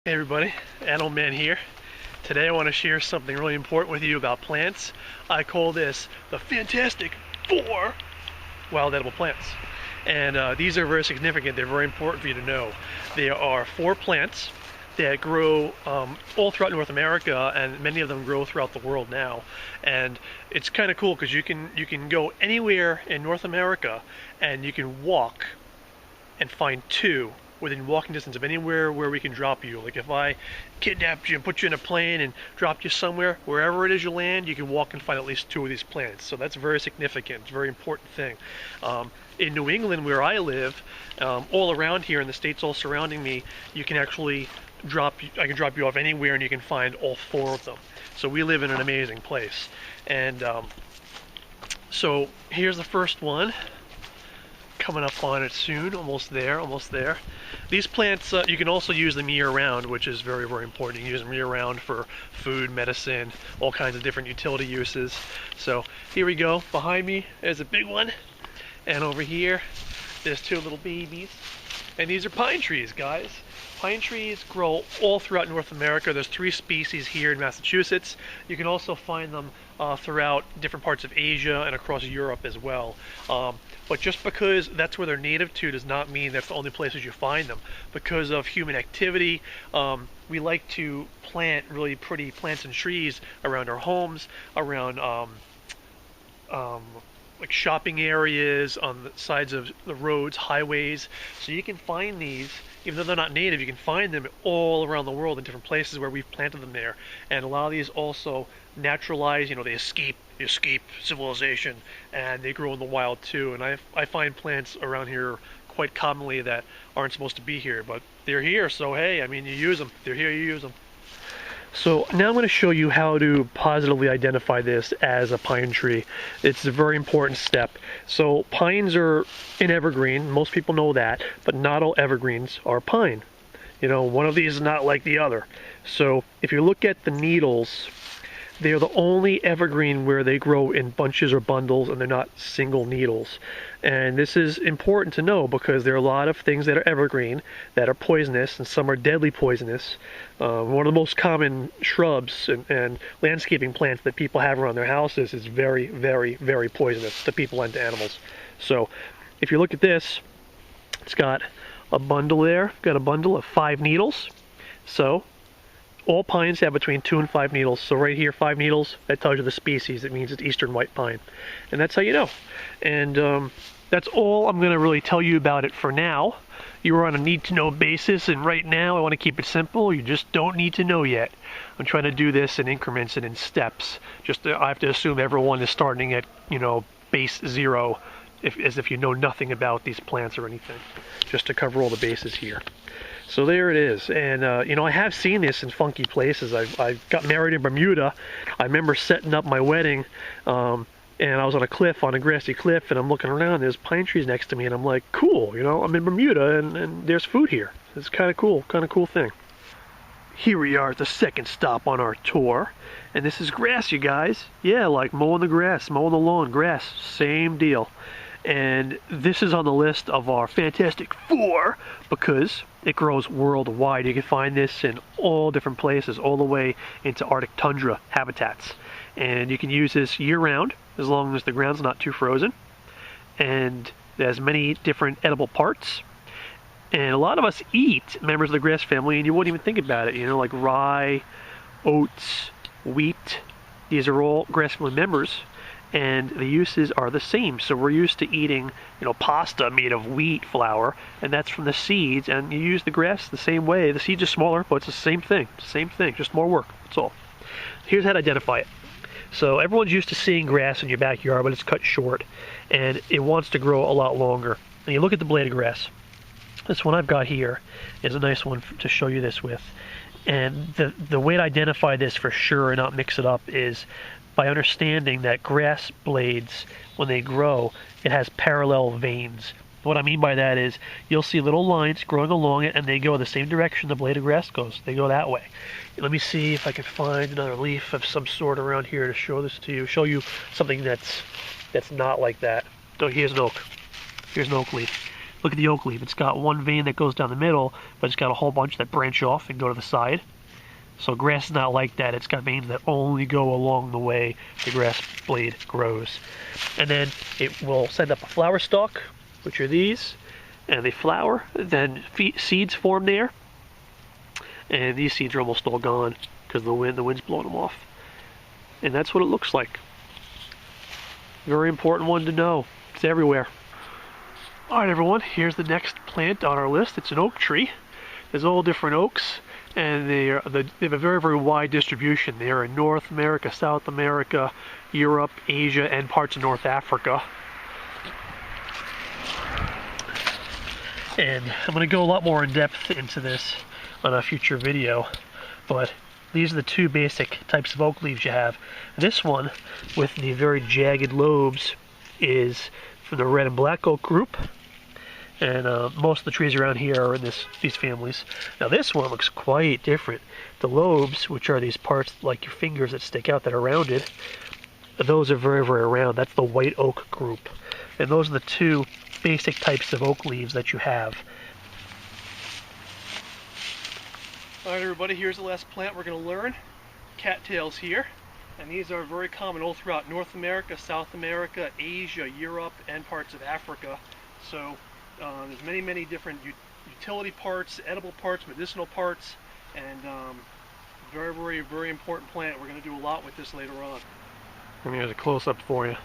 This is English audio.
Hey everybody, Animal Man here. Today I want to share something really important with you about plants. I call this the Fantastic Four wild edible plants. And these are very significant, they're very important for you to know. There are four plants that grow all throughout North America, and many of them grow throughout the world now. And it's kind of cool because you can go anywhere in North America and you can walk and find two within walking distance of anywhere where we can drop you. Like if I kidnapped you and put you in a plane and dropped you somewhere, wherever it is you land, you can walk and find at least two of these plants. So that's very significant. It's a very important thing. In New England, where I live, all around here in the states all surrounding me, you can actually I can drop you off anywhere and you can find all four of them. So we live in an amazing place. And so here's the first one. Coming up on it soon, almost there, almost there. These plants, you can also use them year-round, which is very, very important. You can use them year-round for food, medicine, all kinds of different utility uses. So here we go. Behind me is a big one, and over here there's two little babies. And these are pine trees, guys. Pine trees grow all throughout North America. There's 3 species here in Massachusetts. You can also find them throughout different parts of Asia and across Europe as well. But just because that's where they're native to does not mean that's the only places you find them. Because of human activity, we like to plant really pretty plants and trees around our homes, around like shopping areas, on the sides of the roads, highways. So you can find these, even though they're not native, you can find them all around the world in different places where we've planted them there. And a lot of these also naturalize, they escape civilization, and they grow in the wild too. And I find plants around here quite commonly that aren't supposed to be here, but they're here, so hey, I mean, you use them. They're here, you use them. So now I'm going to show you how to positively identify this as a pine tree. It's a very important step. So pines are an evergreen, most people know that, but not all evergreens are pine. One of these is not like the other. So if you look at the needles, they're the only evergreen where they grow in bunches or bundles and they're not single needles. And this is important to know because there are a lot of things that are evergreen that are poisonous, and some are deadly poisonous. One of the most common shrubs and landscaping plants that people have around their houses is very, very, very poisonous to people and to animals. So if you look at this, it's got a bundle there, got a bundle of 5 needles. So all pines have between 2 and 5 needles. So right here, 5 needles, that tells you the species. It means it's eastern white pine. And that's how you know. And that's all I'm going to really tell you about it for now. You are on a need-to-know basis, and right now I want to keep it simple. You just don't need to know yet. I'm trying to do this in increments and in steps. I have to assume everyone is starting at, base 0, as if you know nothing about these plants or anything, just to cover all the bases here. So there it is, and I have seen this in funky places. I got married in Bermuda. I remember setting up my wedding, and I was on a cliff, on a grassy cliff, and I'm looking around, there's pine trees next to me, and I'm like, cool, I'm in Bermuda, and there's food here. It's kind of cool thing. Here we are at the second stop on our tour, and this is grass, you guys. Yeah, like mowing the grass, mowing the lawn, grass, same deal. And this is on the list of our Fantastic Four because it grows worldwide. You can find this in all different places, all the way into Arctic tundra habitats. And you can use this year-round, as long as the ground's not too frozen. And it has many different edible parts. And a lot of us eat members of the grass family, and you wouldn't even think about it, like rye, oats, wheat. These are all grass family members. And the uses are the same. So we're used to eating, pasta made of wheat flour, and that's from the seeds, and you use the grass the same way. The seeds are smaller, but it's the same thing, just more work, that's all. Here's how to identify it. So everyone's used to seeing grass in your backyard, but it's cut short, and it wants to grow a lot longer. And you look at the blade of grass. This one I've got here is a nice one to show you this with. And the way to identify this for sure and not mix it up is by understanding that grass blades, when they grow, it has parallel veins. What I mean by that is you'll see little lines growing along it, and they go the same direction the blade of grass goes. They go that way. Let me see if I can find another leaf of some sort around here to show this to you. Show you something that's not like that. Oh, here's an oak. Here's an oak leaf. Look at the oak leaf. It's got one vein that goes down the middle, but it's got a whole bunch that branch off and go to the side. So grass is not like that. It's got veins that only go along the way the grass blade grows. And then it will send up a flower stalk, which are these, and they flower. Then seeds form there, and these seeds are almost all gone because the wind's blowing them off. And that's what it looks like. Very important one to know. It's everywhere. Alright everyone, here's the next plant on our list. It's an oak tree. There's all different oaks, and they have a very, very wide distribution. They are in North America, South America, Europe, Asia, and parts of North Africa. And I'm going to go a lot more in depth into this on a future video, but these are the two basic types of oak leaves you have. This one, with the very jagged lobes, is from the red and black oak group, and most of the trees around here are in these families. Now this one looks quite different. The lobes, which are these parts like your fingers that stick out that are rounded, those are very, very round. That's the white oak group. And those are the two basic types of oak leaves that you have. Alright everybody, here's the last plant we're going to learn. Cattails here. And these are very common all throughout North America, South America, Asia, Europe, and parts of Africa. So there's many, many different utility parts, edible parts, medicinal parts, and very, very, very important plant. We're going to do a lot with this later on. And here's a close-up for you.